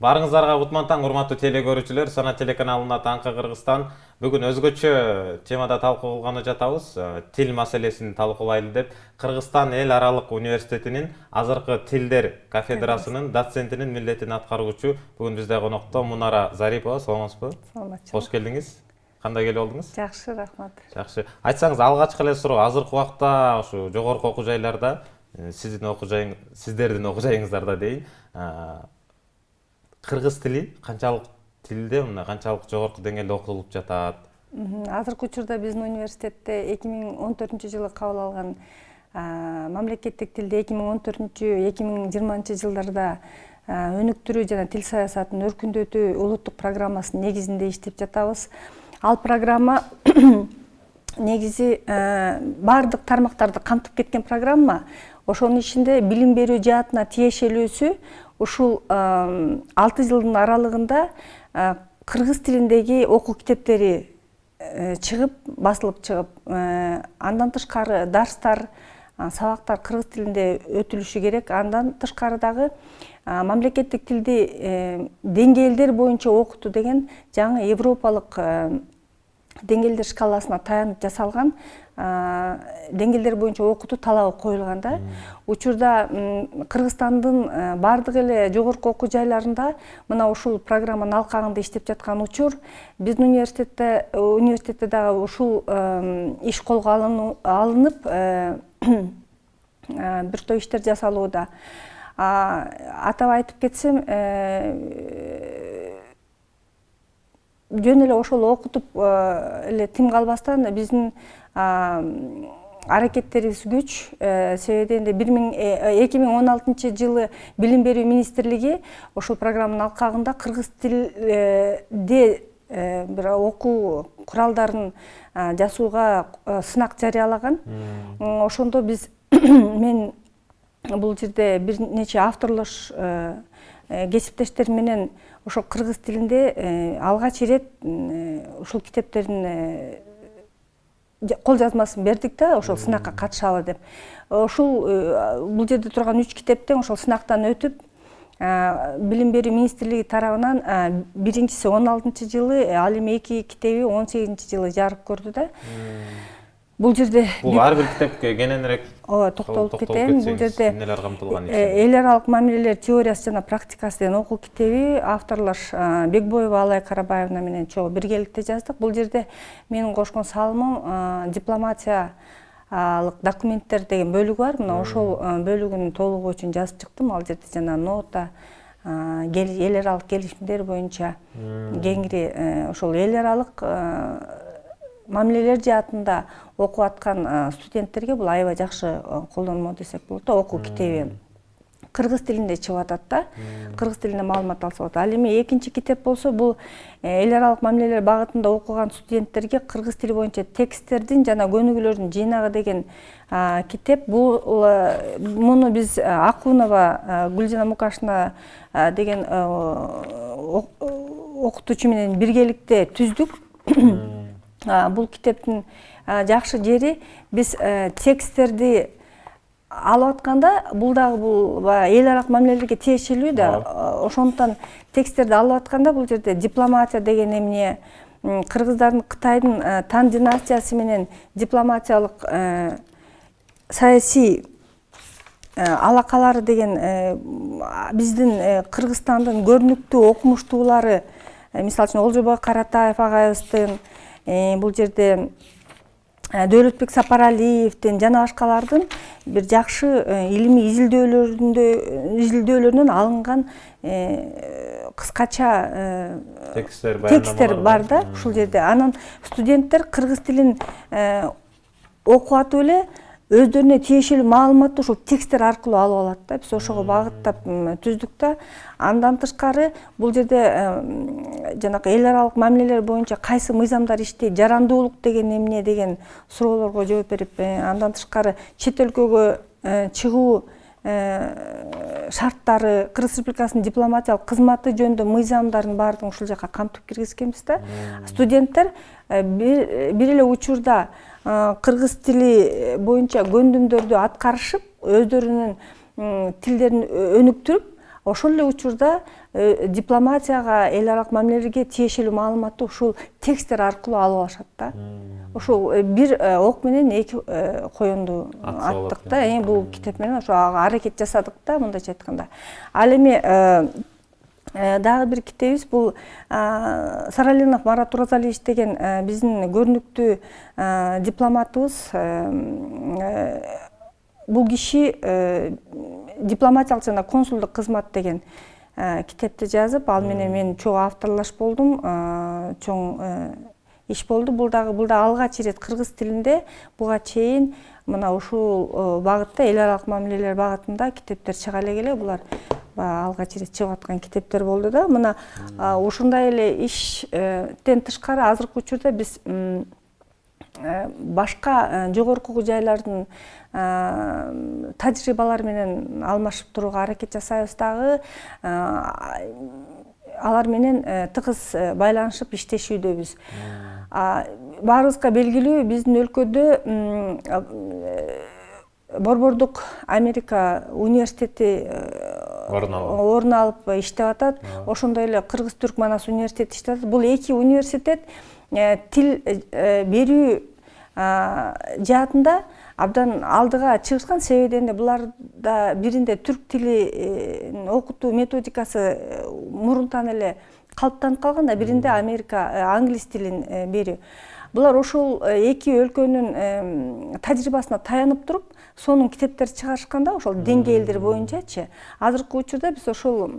Барыңыздарга кутман таң, урматтуу теле көрүүчүлөр. Сана телеканалына Таңкы Кыргызстан. Бүгүн өзгөчө темада талкуу кылганы жатабыз. Тил маселесин талкуулайлы деп Кыргызстан эл аралык университетинин азыркы тилдер кафедрасынын доцентинин милдетин аткаруучу бүгүн бизде конокто Мунара Зарипова. Саламатсызбы? Саламатчы. Кош келдиңиз. Кандай келип алдыңыз? Жакшы, рахмат. Жакшы. Айтсаңыз, алгачкы эле суроо, азыркы убакта ушу жогорку окуу жайларда сиздердин окуу жайыңыздарда дейин, кыргыз тили канчалык тилде, мына канчалык жогорку деңгээлде окутулуп жатат? Азыркы учурда биздин университетте 2014-жылы кабыл алган мамлекеттик тилде 2014-2020 жылдарда өнүктүрүү жана тил саясатын өркүндөтүү улуттук программасынын негизинде иштеп жатабыз. Ал программа негизи бардык тармактарды камтып кеткен программа. Ошонун ичинде билим берүү жаатына тиешелүүсү ушул 6 жылдын аралыгында кыргыз тилиндеги окуу китептери чыгып, басылып чыгып, андан тышкары дарстар, сабактар кыргыз тилинде өтүлүшү керек. Андан тышкары дагы мамлекеттик тилди деңгээлдер боюнча окутуу деген жаңы европалык деңгээлдер шкаласына таянып жасалган деңгээлдер боюнча окутуу талабы коюлган да. Учурда Кыргызстандын бардык эле жогорку окуу жайларында мына ушул программанын алкагында иштеп жаткан учур. Биздин университетте дагы ушул иш колго алынып бир топ иштер жасалууда. Атап айтып кетсем, жөн эле ошол окутуп эле тим калбастан биздин аракеттерибиз күч. Себеби 2016 жылы Билим берүү министрлиги ошол программанын алкагында кыргыз тилде бир окуу куралдарын жасууга сынак жарыялаган. Ошондо биз мен бул жерде бир нече авторлош кесиптештер менен ошол кыргыз тилинде алгач ирет ушул китептердин кол жазмасын бердик да, ошол сынакка катышалы деп. Ошол бул жерде турган 3 китептен ошол сынактан өтүп, Билим берүү министрлиги тарабынан биринчиси 16 жылы, ал эми 2 китеби 18 жылы жарык көрдү да. Бул жерде ар бир китепке кененирээк токтолуп кетем. Бул жерде эмнелер камтылган? эл аралык мамилелер теориясы жана практикасы деген окуу китеби авторлош Бекбоева Алай Карабаевна менен чогуу биргеликте жаздык. Бул жерде менин кошкон салымым дипломатиялык документтер деген бөлүгү бар. Мына ошол бөлүгүн толугу үчүн жазып чыктым. Ал жерде жана нота, эл аралык келишимдер боюнча кеңири ошол эл аралык мамилелер жаатында окуп аткан студенттерге бул аябай жакшы колдонмо десек болот да. Окуу китеби кыргыз тилинде чыгып атат да. Кыргыз тилинде маалымат алса болот. Ал эми экинчи китеп болсо бул эл аралык мамилелер багытында окуган студенттерге кыргыз тили боюнча тексттердин жана көнүгүүлөрдүн жыйнагы деген китеп. Муну биз Акунова Гүлжана Мукашина деген окутуучу менен биргеликте түздүк. Бул китептин жакшы жери, биз тексттерди алып атканда, бул дагы эл аралык мамилелерге тиешелүү да. Ошондуктан тексттерди алып атканда бул жерде дипломатия деген эмне, кыргыздардын Кытайдын Тан династиясы менен дипломатиялык саясий алакалары деген биздин Кыргызстандын көрүнүктүү окумуштуулары, мисалы үчүн Олжобой Каратаев агайыбыздын, бул жерде Дөөлөтбек Сапаралиевдин жана башкалардын бир жакшы илимий изилдөөлөрүнөн алынган кыскача тексттер бар да ушул жерде. Анан студенттер кыргыз тилин окуп атып эле өздөрүнө тиешелүү маалыматты ушул тексттер аркылуу алып алат да. Биз ошого багыттап түздүк да. Андан тышкары бул жерде жанагы эл аралык мамилелер боюнча кайсы мыйзамдар иштейт, жарандуулук деген эмне деген суроолорго жооп берип, андан тышкары чет өлкөгө чыгуу шарттары, Кыргыз Республикасынын дипломатиялык кызматы жөнүндө мыйзамдардын баардыгын ушул жака камтып киргизгенбиз да. Студенттер бир эле учурда кыргыз тили боюнча көндүмдөрдү аткарышып, өздөрүнүн тилдерин өнүктүрүп, ошол эле учурда дипломатияга, эл аралык мамилелерге тиешелүү маалыматты ушул тексттер аркылуу алып алышат да. Ошол бир ок менен эки коёнду аттык да. Бул китеп менен ошо аракет жасадык да, мындайча айтканда. Ал эми дагы бир китебибиз бул Саралинов Марат Уразалиевич деген биздин көрүнүктүү дипломатыбыз. Бул киши дипломатиялык жана консулдук кызмат деген китепти жазып, ал менен мен чогуу авторлаш болдум, чоң иш болду. Бул дагы алгач ирет кыргыз тилинде буга чейин мына ушул багытта, эл аралык мамилелер багытында китептер чыга эле. Булар алгач ирет чыгып аткан китептер болду да. Мына ушундай эле иштен тышкары азыркы учурда биз башка жогорку окуу жайлардын тажрыйбалары менен алмашып турууга аракет жасайбыз дагы. Алар менен тыгыз байланышып иштешүүдөбүз. Баарыбызга белгилүү, биздин өлкөдө Борбордук Америка университети орун алып иштеп атат. Ошондой эле Кыргыз-Түрк Манас университети иштеп атат. Бул эки университет тил берүү жаатында абдан алдыга чыгышкан. Себеби дегенде буларда биринде түрк тили окутуу методикасы мурунтан эле калыптанып калган да, биринде Америка англис тилин берүү. Булар ошол эки өлкөнүн тажрыйбасына таянып туруп, сонун китептер чыгарышканда, ошол деңгээлдер боюнчачы. Азыркы учурда биз ошол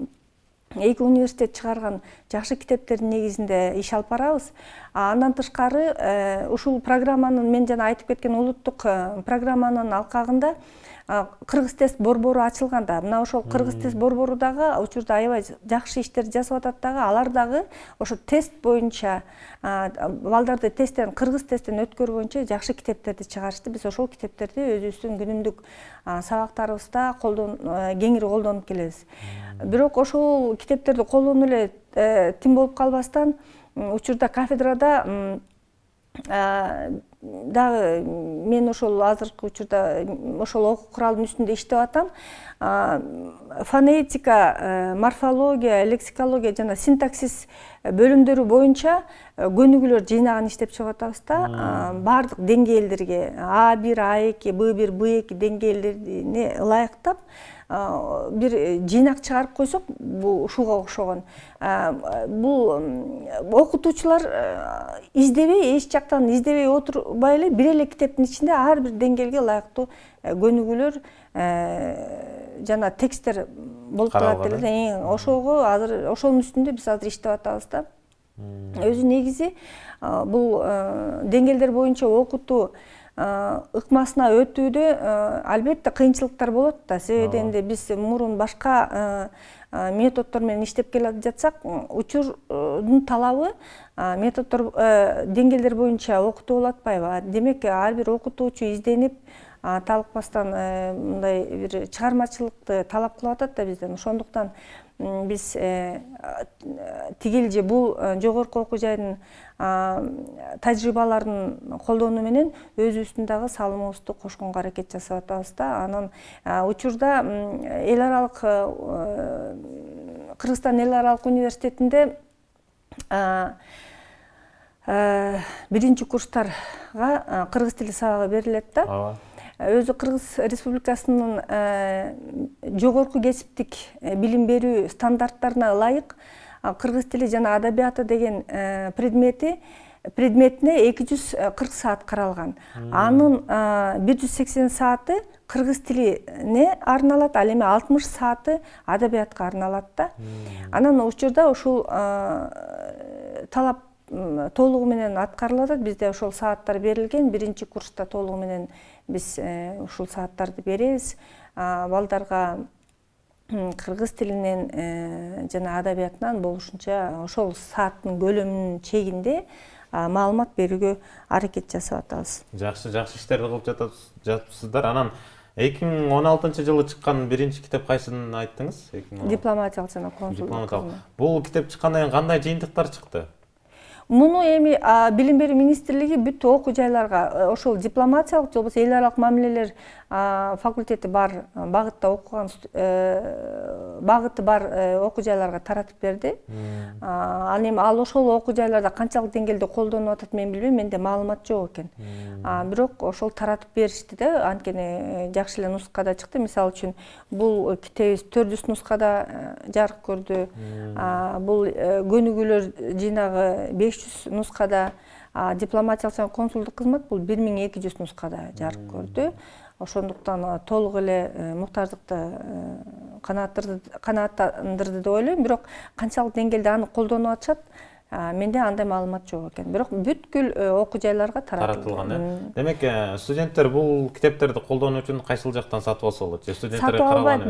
эки университет чыгарган жакшы китептердин негизинде иш алып барабыз. Андан тышкары ушул программанын, мен жана айтып кеткен улуттук программанын алкагында Кыргыз тест борбору ачылган да. Мына ошол Кыргыз тест борбору дагы учурда аябай жакшы иштер жасап атат дагы. Алар дагы ошо тест боюнча балдарды тесттен, кыргыз тесттен өткөрүү боюнча жакшы китептерди чыгарышты. Биз ошол китептерди өзүбүздүн күнүмдүк сабактарыбызда кеңири колдонуп келебиз. Бирок ошол китептерди колдонуп эле тим болуп калбастан, учурда кафедрада дагы мен ошол азыркы учурда ошол окуу куралдын үстүндө иштеп атам. Фонетика, морфология, лексикология жана синтаксис бөлүмдөрү боюнча көнүгүүлөр жыйнагын иштеп чыгып атабыз да. Бардык деңгээлдерге А1, А2, Б1, Б2 деңгээлдерине ылайыктап бир жыйнак чыгарып койсок, бул ушуга окшогон. Бул окутуучулар издебей, эч жактан издебей отурбай эле бир эле китептин ичинде ар бир деңгээлге ылайыктуу көнүгүүлөр жана тексттер болуп калат эле. Ошого азыр ошонун үстүндө биз азыр иштеп атабыз да. Өзү негизи бул деңгээлдер боюнча окутуу ыкмасына өтүүдө албетте кыйынчылыктар болот да. Себеби дегенде биз мурун башка методдор менен иштеп келе жатсак, учурдун талабы методдор деңгээлдер боюнча окутуу болуп атпайбы? Демек, ар бир окутуучу изденип, талыкпастан мындай бир чыгармачылыкты талап кылып атат да бизден. Ошондуктан биз тигил же бул жогорку окуу жайдын тажрыйбаларын колдонуу менен өзүбүздүн дагы салымыбызды кошконго аракет жасап атабыз да. Анан учурда эл аралык Кыргызстан эл аралык университетинде биринчи курстарга кыргыз тили сабагы берилет да. Өзү Кыргыз Республикасынын жогорку кесиптик билим берүү стандарттарына ылайык кыргыз тили жана адабияты деген предметине 240 саат каралган. Анын 180 сааты кыргыз тилине арналат, ал эми 60 сааты адабиятка арналат да. Анан учурда ушул талап толугу менен аткарылып атат. Бизде ошол сааттар берилген. Биринчи курста толугу менен биз ушул сааттарды беребиз. Балдарга кыргыз тилинен жана адабиятынан болушунча ошол сааттын көлөмүнүн чегинде маалымат берүүгө аракет жасап атабыз. Жакшы иштерди кылып жатыпсыздар. Анан 2016-жылы чыккан биринчи китеп кайсын айттыңыз? Дипломатиялык жана консулдук. Бул китеп чыккандан кийин кандай жыйынтыктар чыкты? Муну эми Билим берүү министрлиги бүт окуу жайларга ошол дипломатиялык же болбосо эл аралык мамилелер факультети бар, багытта окуган багыты бар окуу жайларга таратып берди. Ал эми ал ошол окуу жайларда канчалык деңгээлде колдонуп атат мен билбейм, менде маалымат жок экен. Бирок ошол таратып беришти да, анткени жакшы эле нускада чыкты. Мисалы үчүн бул китебибиз 400 нускада жарык көрдү. Бул көнүгүүлөр жыйнагы 500 нускада, дипломатиялык жана консулдук кызмат бул 1200 нускада жарык көрдү. Ошондуктан толук эле муктаждыкты канааттандырды деп ойлойм. Бирок канчалык деңгээлде аны колдонуп атышат, менде андай маалымат жок экен. Бирок бүткүл окуу жайларга таратылган. Демек, студенттер бул китептерди колдонуу үчүн кайсыл жактан сатып алса болот? Же студенттер сатып албайт.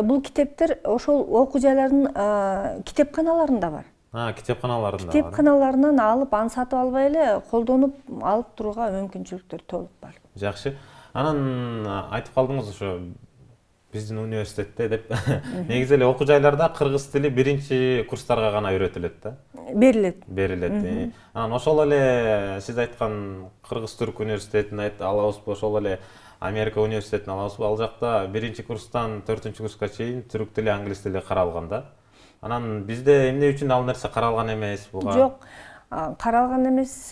Бул китептер ошол окуу жайлардын китепканаларында бар. Китепканаларынан алып, аны сатып албай эле колдонуп алып турууга мүмкүнчүлүктөр толук бар. Жакшы. Анан айтып калдыңыз ошо биздин университетте деп. Негизи эле окуу жайларда кыргыз тили биринчи курстарга гана үйрөтүлөт да? Берилет. Анан ошол эле сиз айткан Кыргыз-Түрк университетин алабызбы, ошол эле Америка университетин алабызбы? Ал жакта биринчи курстан 4-курска чейин түрк тили, англис тили каралган да. Анан бизде эмне үчүн ал нерсе каралган эмес буга? Жок, каралган эмес.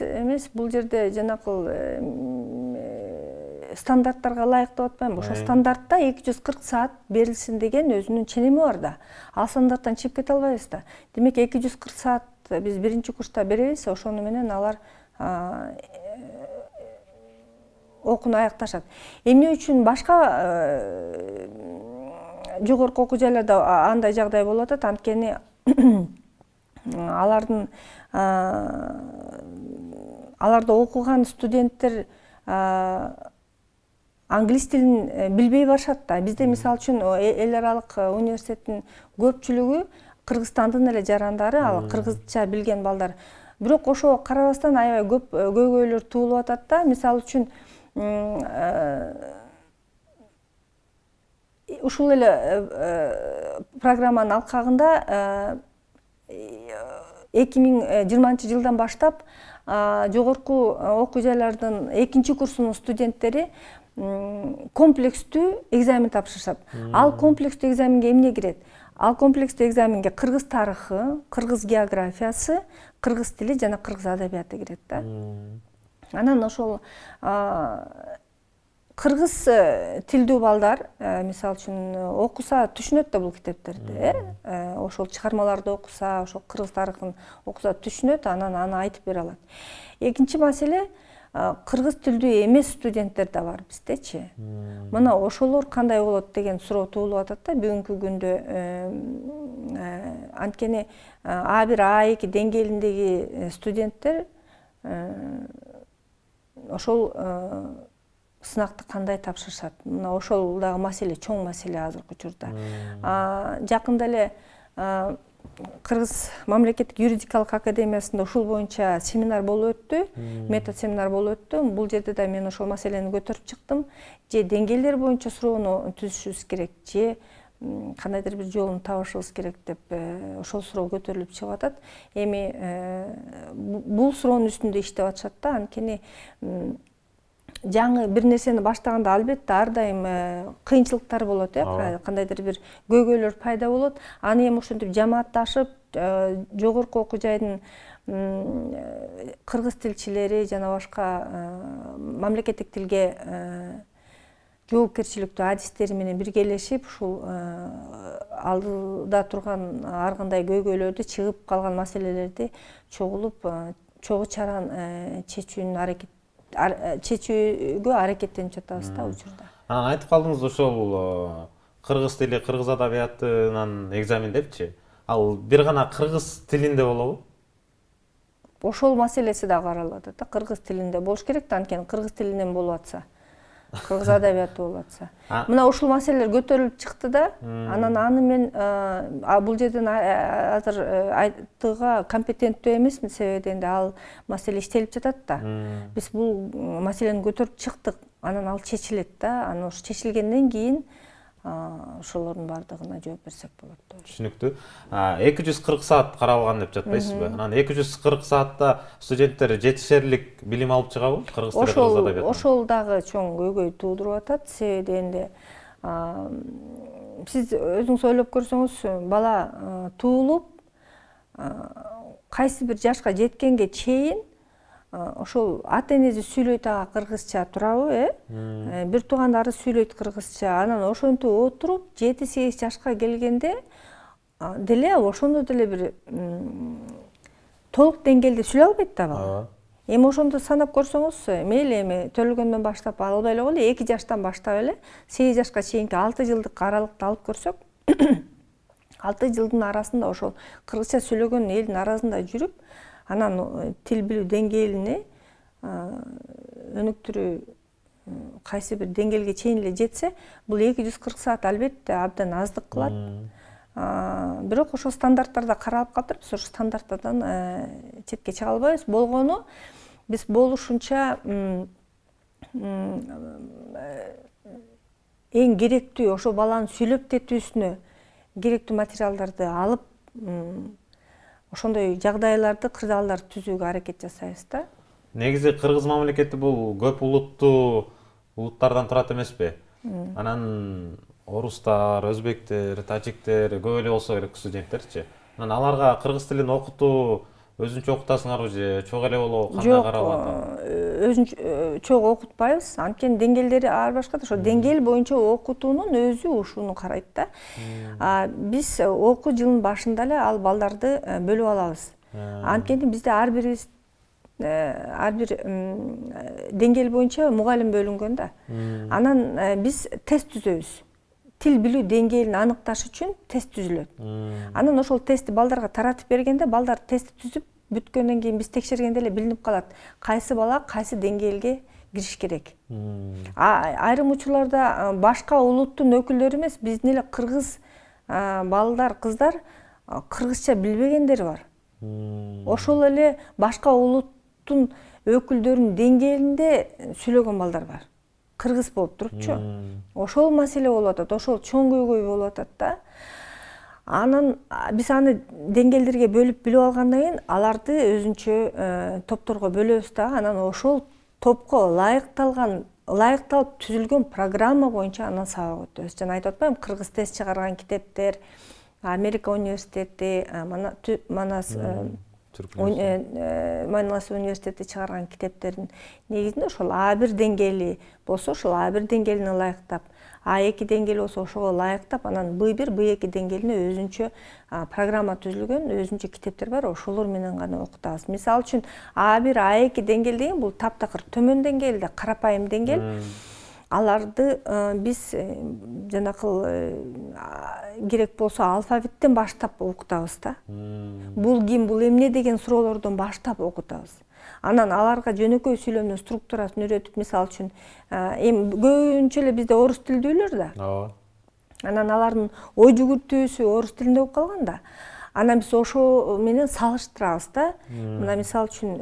Бул жерде жанакыл стандарттарга ылайык деп атпайм. Ошо стандартта 240 саат берилсин деген өзүнүн ченеми бар да. Ал стандарттан чыгып кете албайбыз да. Демек 240 саат биз биринчи курста беребиз, ошону менен алар окууну аякташат. Эмне үчүн башка жогорку окуу жайларда андай жагдай болуп атат? Анткени аларда окуган студенттер англис тилин билбей барышат да. Бизде мисалы үчүн эл аралык университеттин көпчүлүгү Кыргызстандын эле жарандары, ал кыргызча билген балдар. Бирок ошого карабастан аябай көп көйгөйлөр туулуп атат да. Мисалы үчүн ушул эле программанын алкагында 2020 жылдан баштап жогорку окуу жайлардын экинчи курсунун студенттери комплекстүү экзамен тапшырышат. Ал комплекстүү экзаменге эмне кирет? Ал комплекстүү экзаменге кыргыз тарыхы, кыргыз географиясы, кыргыз тили жана кыргыз адабияты кирет да. Анан ошол кыргыз тилдүү балдар, мисалы үчүн окуса түшүнөт да бул китептерди, ошол чыгармаларды окуса, ошол кыргыз тарыхын окуса түшүнөт, анан аны айтып бере алат. Экинчи маселе, кыргыз тилдүү эмес студенттер да бар биздечи. Мына ошолор кандай болот деген суроо туулуп атат да бүгүнкү күндө. Анткени А1, А2 деңгээлиндеги студенттер ошол сынакты кандай тапшырышат? Мына ошол дагы маселе, чоң маселе азыркы учурда. Жакында эле Кыргыз мамлекеттик юридикалык академиясында ушул боюнча семинар болуп өттү, метод семинар болуп өттү. Бул жерде да мен ошол маселени көтөрүп чыктым. Же деңгээлдер боюнча суроону түзүшүбүз керек, же кандайдыр бир жолун табышыбыз керек деп ошол суроо көтөрүлүп чыгып атат. Эми бул суроонун үстүндө иштеп атышат да. Анткени жаңы бир нерсени баштаганда албетте ар дайым кыйынчылыктар болот, кандайдыр бир көйгөйлөр пайда болот. Аны эми ошентип жамаатташып, жогорку окуу жайдын кыргыз тилчилери жана башка мамлекеттик тилге жоопкерчиликтүү адистери менен биргелешип, ушул алдыда турган ар кандай көйгөйлөрдү, чыгып калган маселелерди чогуу чаран чечүүгө аракеттенип жатабыз да учурда. Айтып калдыңыз ошол кыргыз тили, кыргыз адабиятынан экзамен депчи. Ал бир гана кыргыз тилинде болобу? Ошол маселеси да каралып атат да. Кыргыз тилинде болуш керек да, анткени кыргыз тилинен болуп атса, кыргыз адабияты болуп атса. Мына ушул маселелер көтөрүлүп чыкты да. Анан аны мен бул жерден азыр айтууга компетенттүү эмесмин, себеби дегенде ал маселе иштелип жатат да. Биз бул маселени көтөрүп чыктык, анан ал чечилет да. Анан ошо чечилгенден кийин ошолордун баардыгына жооп берсек болот деп. Түшүнүктүү. 240 саат каралган деп жатпайсызбы? Анан 240 саатта студенттер жетишерлик билим алып чыгабы? Кыргыз тили, кыргыз адабиятынан. Ошол дагы чоң көйгөй туудуруп атат. Себеби дегенде сиз өзүңүз ойлоп көрсөңүз, бала туулуп кайсы бир жашка жеткенге чейин ошол ата энеси сүйлөйт ага кыргызча турабы, бир туугандары сүйлөйт кыргызча. Анан ошентип отуруп 7-8 жашка келгенде деле ошондо деле бир толук деңгээлде сүйлөй албайт да бала. Эми ошондо санап көрсөңүз, мейли эми төрөлгөндөн баштап албай эле коелу, 2 жаштан баштап эле 8 жашка чейинки 6 жылдык аралыкты алып көрсөк, 6 жылдын арасында ошол кыргызча сүйлөгөн элдин арасында жүрүп, анан тил билүү деңгээлине өнүктүрүү кайсы бир деңгээлге чейин эле жетсе, бул 240 саат албетте абдан аздык кылат. Бирок ошол стандарттарда каралып калыптыр, биз ошол стандарттардан четке чыга албайбыз. Болгону биз болушунча эң керектүү ошол баланын сүйлөп кетүүсүнө керектүү материалдарды алып, ошондой жагдайларды, кырдаалдарды түзүүгө аракет жасайбыз да. Негизи кыргыз мамлекети бул көп улуттуу улуттардан турат эмеспи? Анан орустар, өзбектер, тажиктер көп эле болсо керек студенттерчи. Анан аларга кыргыз тилин окутуу өзүнчө окутасыңарбы же чок эле болобу, кандай каралып атат? Өзүнчө чок окутпайбыз. Анткени деңгээлдери ар башка да. Ошо деңгээл боюнча окутуунун өзү ушуну карайт да. Биз окуу жылынын башында эле ал балдарды бөлүп алабыз. Анткени бизде ар бир деңгээл боюнча мугалим бөлүнгөн да. Анан биз тест түзөбүз. Тил билүү деңгээлин аныкташ үчүн тест түзүлөт. Анан ошол тестти балдарга таратып бергенде, балдар тестти түзүп бүткөндөн кийин биз текшергенде эле билинип калат, кайсы бала кайсы деңгээлге кириш керек. Айрым учурларда башка улуттун өкүлдөрү эмес, биздин эле кыргыз балдар, кыздар кыргызча билбегендер бар. Ошол эле башка улуттун өкүлдөрүнүн деңгээлинде сүйлөгөн балдар бар. Кыргыз болуп турупчу. Ошол маселе болуп атат, ошол чоң көйгөй болуп атат да. Анан биз аны деңгээлдерге бөлүп билип алгандан кийин аларды өзүнчө топторго бөлөбүз да. Анан ошол топко ылайыкталып түзүлгөн программа боюнча анан сабак өтөбүз. Жана айтып атпаймынбы, кыргыз тест чыгарган китептер, Америка университети, Манас университети чыгарган китептердин негизинде ошол А1 деңгээли болсо, ошол А1 деңгээлине ылайыктап, А2 деңгээли болсо ошого ылайыктап, анан Б1, Б2 деңгээлине өзүнчө программа түзүлгөн, өзүнчө китептер бар, ошолор менен гана окутабыз. Мисалы үчүн А1, А2 деңгээл деген бул таптакыр төмөн деңгээл да, карапайым деңгээл. Аларды биз жанакыл керек болсо алфавиттен баштап окутабыз да. Бул ким, бул эмне деген суроолордон баштап окутабыз. Анан аларга жөнөкөй сүйлөмдүн структурасын үйрөтүп, мисалы үчүн эми көбүнчө эле бизде орус тилдүүлөр да. Анан алардын ой жүгүртүүсү орус тилинде болуп калган да. Анан биз ошо менен салыштырабыз да. Мына мисалы үчүн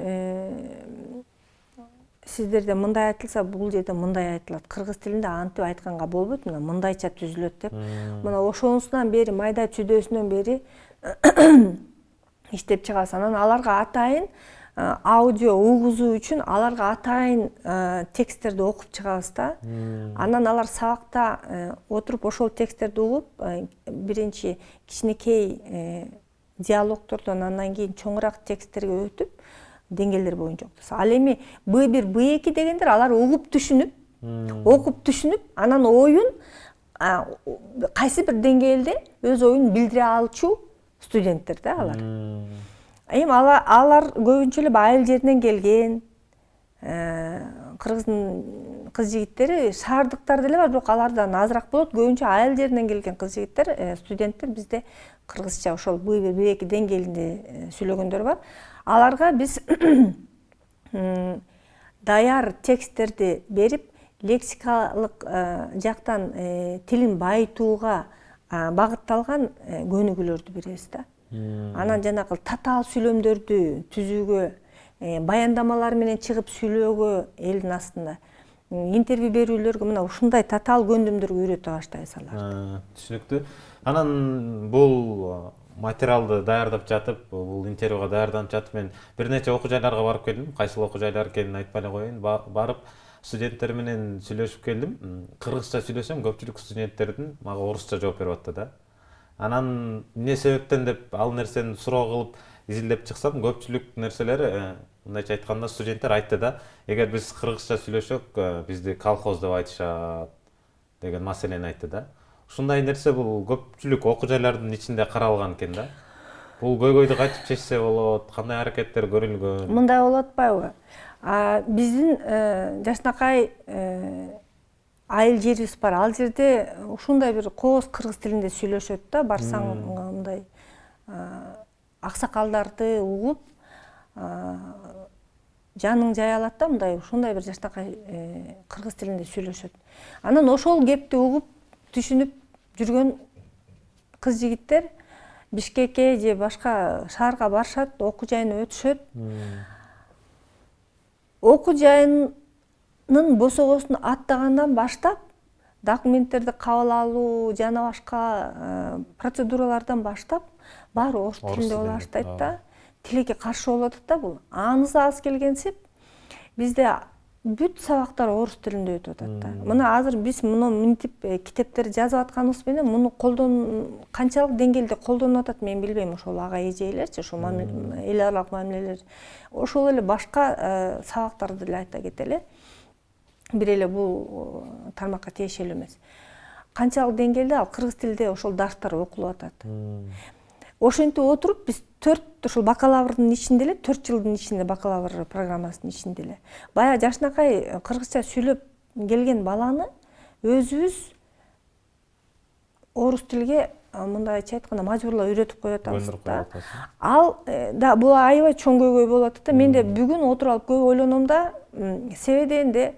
сиздерде мындай айтылса, бул жерде мындай айтылат. Кыргыз тилинде антип айтканга болбойт, мына мындайча түзүлөт деп. Мына ошонусунан бери, майда чүдөсүнөн бери иштеп чыгабыз. Анан аларга атайын аудио угузуу үчүн аларга атайын тексттерди окуп чыгабыз да. Анан алар сабакта отуруп ошол тексттерди угуп, биринчи кичинекей диалогтордон андан кийин чоңураак тексттерге өтүп, деңгээлдер боюнча окутабыз. Ал эми Б1, Б2 дегендер алар угуп түшүнүп, окуп түшүнүп, анан оюн кайсы бир деңгээлде өз оюн билдире алчу студенттер да алар. Эми алар көбүнчө эле айыл жеринен келген кыргыздын кыз жигиттери, шаардыктар деле бар, бирок алардан азыраак болот. Көбүнчө айыл жеринен келген кыз жигиттер, студенттер бизде кыргызча ошол Б1, Б2 деңгээлинде сүйлөгөндөр бар. Аларга биз даяр тексттерди берип, лексикалык жактан тилин байытууга багытталган көнүгүүлөрдү беребиз да. Анан жанагы татаал сүйлөмдөрдү түзүүгө, баяндамалар менен чыгып сүйлөөгө элдин астында интервью берүүлөргө мына ушундай татаал көндүмдөргө үйрөтө баштайбыз аларды. Түшүнүктүү. Анан бул материалды даярдап жатып, бул интервьюга даярданып жатып мен бир нече окуу жайларга барып келдим. Кайсыл окуу жайлар экенин айтпай эле коеюн. Барып студенттер менен сүйлөшүп келдим. Кыргызча сүйлөсөм, көпчүлүк студенттердин мага орусча жооп берип атты да. Анан эмне себептен деп ал нерсени суроо кылып изилдеп чыксам, көпчүлүк нерселер мындайча айтканда студенттер айтты да, эгер биз кыргызча сүйлөшсөк, бизди колхоз деп айтышат деген маселени айтты да. Ушундай нерсе бул көпчүлүк окуу жайлардын ичинде каралган экен да. Бул көйгөйдү кантип чечсе болот, кандай аракеттер көрүлгөн? Мындай болуп атпайбы? Биздин жакшынакай айыл жерибиз бар. Ал жерде ушундай бир кооз кыргыз тилинде сүйлөшөт да. Барсаң мындай аксакалдарды угуп жаның жай алат да, мындай ушундай бир жакшынакай кыргыз тилинде сүйлөшөт. Анан ошол кепти угуп түшүнүп жүргөн кыз жигиттер Бишкекке же башка шаарга барышат, окуу жайына өтүшөт. Окуу жайынын босогосун аттагандан баштап документтерди кабыл алуу жана башка процедуралардан баштап баары орус тилинде боло баштайт да. Тилекке каршы болуп атат да бул. Анысы аз келгенсип бизде бүт сабактар орус тилинде өтүп атат да. Мына азыр биз муну мынтип китептерди жазып атканыбыз менен муну канчалык деңгээлде колдонуп атат мен билбейм. Ошол ага эжелерчи, ошол эл аралык мамилелер. Ошол эле башка сабактарды деле айта кетели. Бир эле бул тармакка тиешелүү эмес. Канчалык деңгээлде ал кыргыз тилинде ошол дарстар окулуп атат. Ошентип отуруп биз 4 ошол бакалаврдын ичинде эле 4 жылдын ичинде бакалавр программасынын ичинде эле баягы жакшынакай кыргызча сүйлөп келген баланы өзүбүз орус тилге мындайча айтканда мажбурлап үйрөтүп коюп атабыз да. Ал да бул аябай чоң көйгөй болуп атат да. Мен де бүгүн отуруп алып көп ойлоном да, себебинде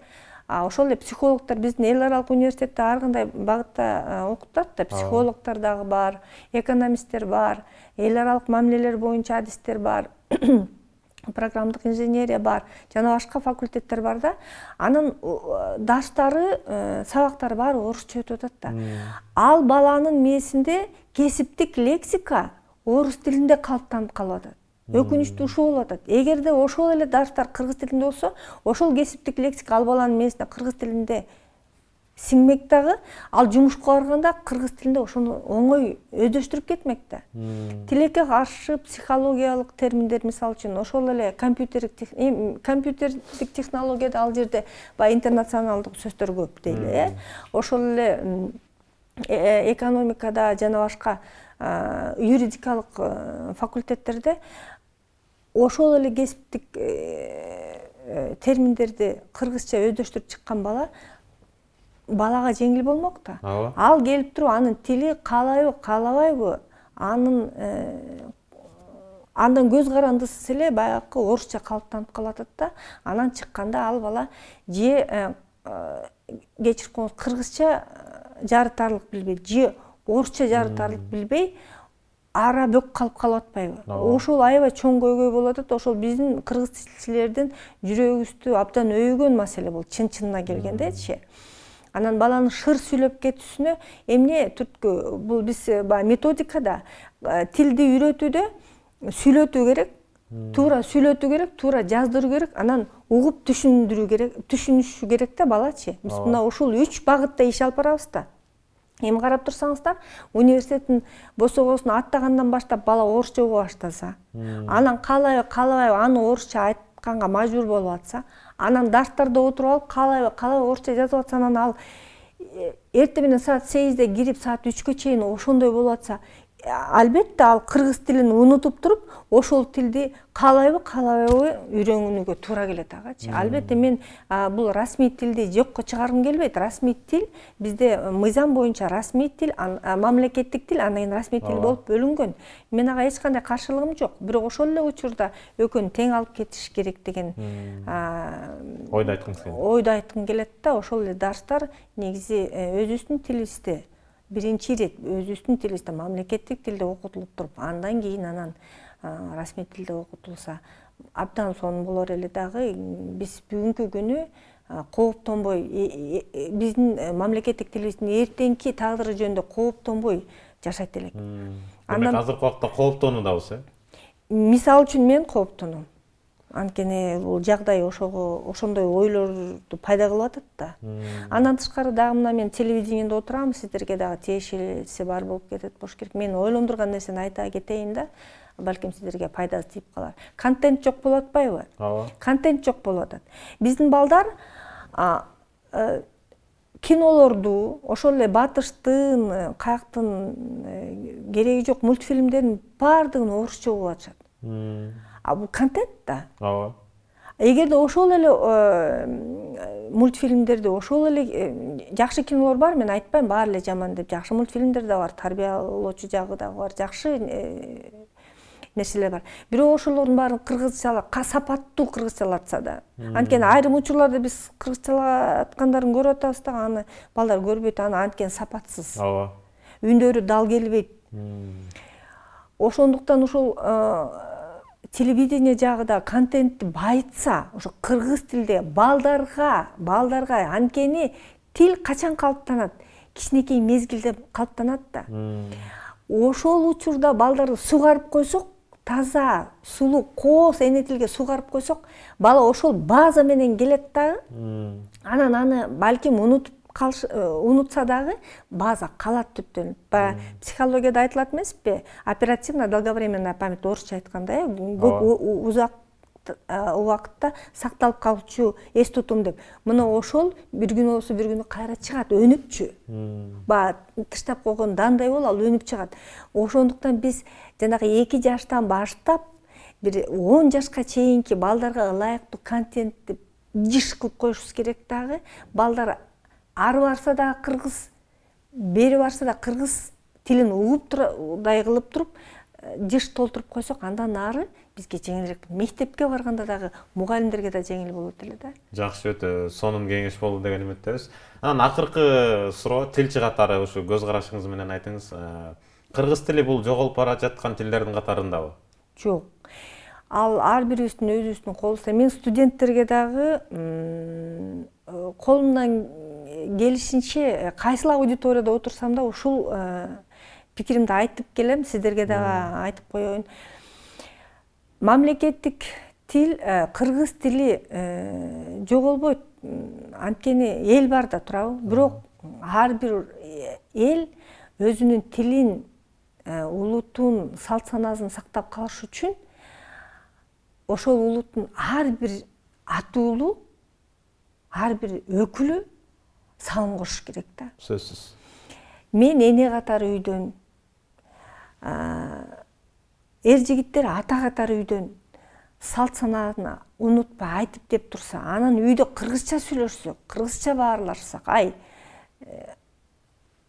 ошол эле психологдор биздин эл аралык университетте ар кандай багытта окутат да. Психологдор дагы бар, экономисттер бар, эл аралык мамилелер боюнча адистер бар, программдык инженерия бар, жана башка факультеттер бар да. Анын дарстары, сабактары баары орусча өтүп атат да. Ал баланын мээсинде кесиптик лексика орус тилинде калыптанып калып атат. Өкүнүчтүү ушул болуп атат. Эгерде ошол эле дарстар кыргыз тилинде болсо, ошол кесиптик лексика ал баланын мээсине кыргыз тилинде сиңмек дагы, ал жумушка барганда кыргыз тилинде ошону оңой өздөштүрүп кетмек да. Тилекке каршы психологиялык терминдер, мисалы үчүн ошол эле компьютердик технологияда ал жерде баягы интернационалдык сөздөр көп дейли, ошол эле экономикада жана башка юридикалык факультеттерде ошол эле кесиптик терминдерди кыргызча өздөштүрүп чыккан балага жеңил болмок да. Ал келип туруп анын тили каалайбы, каалабайбы, андан көз карандысыз эле баягы орусча калыптанып калып атат да. Анан чыкканда ал бала же кечирип коюңуз кыргызча жарытарлык билбей, же орусча жарытарлык билбей ара бөк калып атпайбы? Ошол аябай чоң көйгөй болуп атат. Ошол биздин кыргыз тилчилердин жүрөгүбүздү абдан өйгөн маселе бул, чын-чынына келгендечи. Анан баланын шыр сүйлөп кетүүсүнө эмне түрткү? Бул биз методикада тилди үйрөтүүдө сүйлөтүү керек, туура сүйлөтүү керек, туура жаздыруу керек, анан угуп түшүндүрүү керек, түшүнүшү керек да балачы. Биз мына ушул 3 багытта иш алып барабыз да. Эми карап турсаңыздар, университеттин босогосун аттагандан баштап бала орусча уга баштаса, анан каалайбы аны орусча айтканга мажбур болуп атса, анан дарстарда отуруп алып каалайбы орусча жазып атса, анан ал эртең менен саат 8-де кирип саат 3-кө чейин ошондой болуп атса, албетте ал кыргыз тилин унутуп туруп, ошол тилди каалайбы үйрөнгөнүгө туура келет агачы. Албетте мен бул расмий тилди жокко чыгаргым келбейт. Расмий тил бизде мыйзам боюнча расмий тил, мамлекеттик тил, андан кийин расмий тил болуп бөлүнгөн. Мен ага эч кандай каршылыгым жок. Бирок ошол эле учурда экөөнү тең алып кетиш керек деген ойду айткым келет да. Ошол эле дарстар негизи өзүбүздүн тилибизде биринчи ирет өзүбүздүн тилибизде мамлекеттик тилде окутулуп туруп, андан кийин анан расмий тилде окутулса абдан сонун болор эле дагы. Биз бүгүнкү күнү кооптонбой, биздин мамлекеттик тилибиздин эртеңки тагдыры жөнүндө кооптонбой жашайт элек. Демек азыркы убакта кооптонуудабыз, Мисал үчүн мен кооптоном. Анткени бул жагдай ошондой ойлорду пайда кылып атат да. Андан тышкары дагы мына мен телевидениеде отурам, сиздерге дагы тиешелиси бар болуп кетет болуш керек. Мен ойлондурган нерсени айта кетейин да, балким сиздерге пайдасы тийип калар. Контент жок болуп атпайбы? Ооба. Контент жок болуп атат. Биздин балдар кинолорду, ошол эле батыштын, каяктын кереги жок мультфильмдердин баардыгын орусча угуп атышат. Бул контент да. Ооба. Эгерде ошол эле мультфильмдерди, ошол эле жакшы кинолор бар, мен айтпайм баары эле жаман деп. Жакшы мультфильмдер да бар, тарбиялоочу жагы да бар, жакшы нерселер бар. Бирок ошолордун баарын кыргызчалап, сапаттуу кыргызчалатса да. Анткени айрым учурларда биз кыргызчалаткандарын көрүп атабыз да, аны балдар көрбөйт, аны анткени сапатсыз. Ооба. Үндөрү дал келбейт. Ошондуктан ушул телевидение жагыда контентти байытса, ошо кыргыз тилде балдарга анткени тил качан калыптанат? Кичинекей мезгилде калыптанат да. Ошол учурда балдарды сугарып койсок, таза, сулуу, кооз эне тилге сугарып койсок, бала ошол база менен келет дагы. Анан аны балким унутса дагы база калат түптөн. Психологияда айтылат эмеспи? Оперативно долговременная память, орусча айтканда, көп узак убакытта сакталып калуучу эс тутум деп. Мына ошол бир күнү болсо бир күнү кайра чыгат, өнүпчү. Тыштап койгон дандай болуп, ал өнүп чыгат. Ошондуктан биз жанагы 2 жаштан баштап бир 10 жашка чейинки балдарга ылайыктуу контентти жиш кылып коюшубуз керек дагы. Балдар ары барса да кыргыз, бери барса да кыргыз тилин угуптурдай кылып туруп, жиш толтуруп койсок, андан ары бизге жеңилирээк. Мектепке барганда дагы мугалимдерге да жеңил болот эле да. Жакшы, өтө сонун кеңеш болду деген үмүттөбүз. Анан акыркы суроо, тилчи катары ушу көз карашыңыз менен айтыңыз. Кыргыз тили бул жоголуп бара жаткан тилдердин катарындабы? Жок. Ал ар бирибиздин өзүбүздүн колубузда. Мен студенттерге дагы колумдан келишинче кайсыл аудиторияда отурсам да ушул пикиримди айтып келем, сиздерге дагы айтып коеюн. Мамлекеттик тил, кыргыз тили жоголбойт. Анткени эл бар да турабы. Бирок ар бир эл өзүнүн тилин, улутун, салт санаасын сактап калыш үчүн ошол улуттун ар бир атуулу, ар бир өкүлү салым кошуш керек да. Сөзсүз. Мен эне катары үйдөн, эр жигиттер ата катары үйдөн салт санааны унутпай айтып деп турса, анан үйдө кыргызча сүйлөшсөк, кыргызча баарлашсак,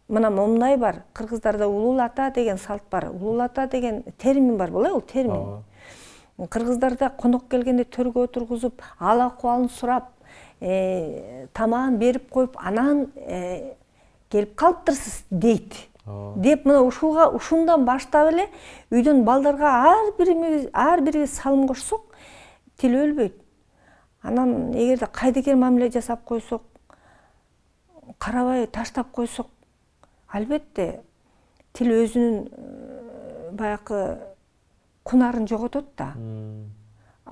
мына момундай бар, кыргыздарда улуулата деген салт бар, улуулата деген термин бар, бул термин. Кыргыздарда конок келгенде төргө отургузуп, ал акыбалын сурап, тамагын берип коюп, анан келип калыптырсыз дейт. Деп мына ушундан баштап эле үйдөн балдарга ар бирибиз салым кошсок, тил өлбөйт. Анан эгерде кайдыгер мамиле жасап койсок, карабай таштап койсок, албетте тил өзүнүн баягы кунарын жоготот да.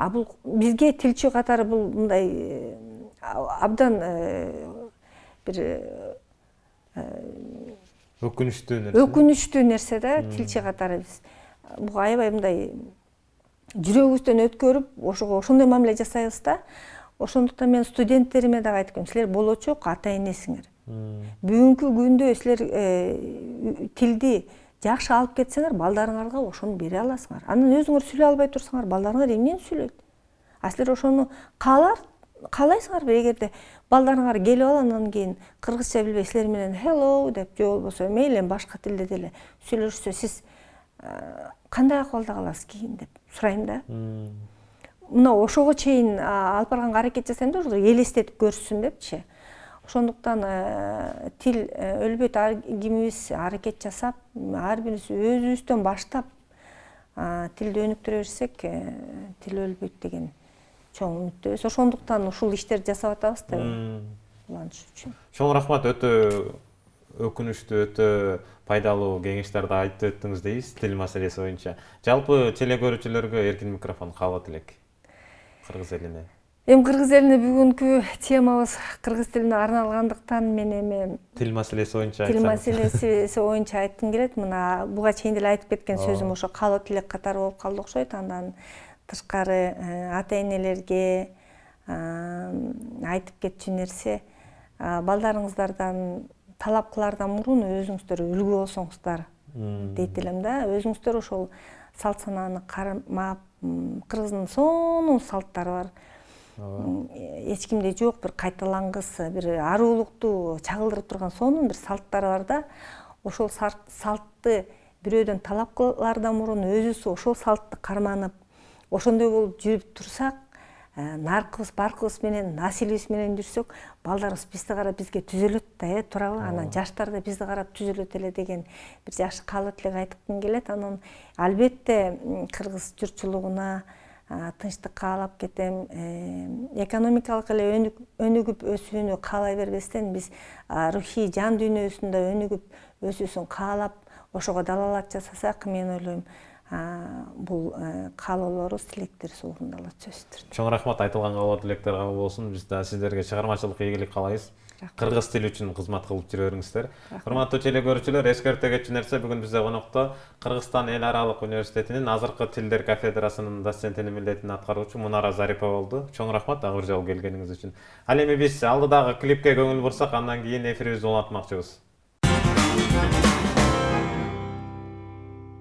Бул бизге тилчи катары бул мындай абдан бир өкүнүчтүү нерсе да, тилчи катары биз. Буга аябай мындай жүрөгүбүздөн өткөрүп, ошондой мамиле жасайбыз да. Ошондуктан мен студенттериме дагы айтып коем, силер болочок ата энесиңер. Бүгүнкү күндө силер тилди жакшы алып кетсеңер, балдарыңарга ошону бере аласыңар. Анан өзүңөр сүйлөй албай турсаңар, балдарыңар эмнени сүйлөйт? Силер ошону каалайсыңарбы? Эгерде балдарыңар келип алып, анан кийин кыргызча билбей силер менен hello деп, же болбосо мейли башка тилде деле сүйлөшсө, сиз кандай акыбалда каласыз кийин деп сурайм да. Мына ошого чейин алып барганга аракет жасайм да, элестетип көрсүн депчи. Ошондуктан тил өлбөйт, ар кимибиз аракет жасап, ар бирибиз өзүбүздөн баштап тилди өнүктүрө берсек, тил өлбөйт деген чоң үмүттөбүз. Ошондуктан ушул иштерди жасап атабыз да улантыш үчүн. Чоң рахмат, өтө өкүнүчтүү, өтө пайдалуу кеңештерди айтып өттүңүз дейбиз тил маселеси боюнча. Жалпы теле көрүүчүлөргө эркин микрофон каалап элек кыргыз элине. Эми кыргыз элине бүгүнкү темабыз кыргыз тилине арналгандыктан мен эми Тил маселеси боюнча тил айтсаңыз. маселеси боюнча айткым келет. Мына буга чейин деле айтып кеткен сөзүм ошо каалоо тилек катары болуп калды окшойт. Андан тышкары ата энелерге айтып кетчү нерсе, балдарыңыздардан талап кылаардан мурун өзүңүздөр үлгү болсоңуздар дейт элем да. Өзүңүздөр ошол салт санааны кармап, кыргыздын сонун салттары бар. Эч кимде жок бир кайталангыс, бир аруулукту чагылдырып турган сонун бир салттары бар да. Ошол салтты бирөөдөн талап кылаардан мурун өзүбүз ошол салтты карманып, ошондой болуп жүрүп турсак, наркыбыз, баркыбыз менен, населибиз менен жүрсөк, балдарыбыз бизди карап бизге түзөлөт да, туурабы? Анан жаштар да бизди карап түзөлөт эле деген бир жакшы каалоо тилек айткым келет. Анан албетте кыргыз журтчулугуна тынчтык каалап кетем. Экономикалык эле өнүгүп өсүүнү каалай бербестен биз рухий жан дүйнөсүндө өнүгүп өсүүсүн каалап, ошого далалат жасасак, мен ойлойм, бул каалоолорубуз, тилектерибиз орундалат сөзсүз. Чоң рахмат, айтылган каалоо тилектер кабыл болсун. Биз да сиздерге чыгармачылык ийгилик каалайбыз. Кыргыз тили үчүн кызмат кылып жүрө бериңиздер. Урматтуу теле көрүүчүлөр, эскерте кетчү нерсе, бүгүн бизде конокто Кыргызстан эл аралык университетинин азыркы тилдер кафедрасынын доцентинин милдетин аткаруучу Мунара Зарипова болду. Чоң рахмат дагы бир жолу келгениңиз үчүн. Ал эми биз алдыдагы клипке көңүл бурсак, андан кийин эфирибизди улантмакчыбыз.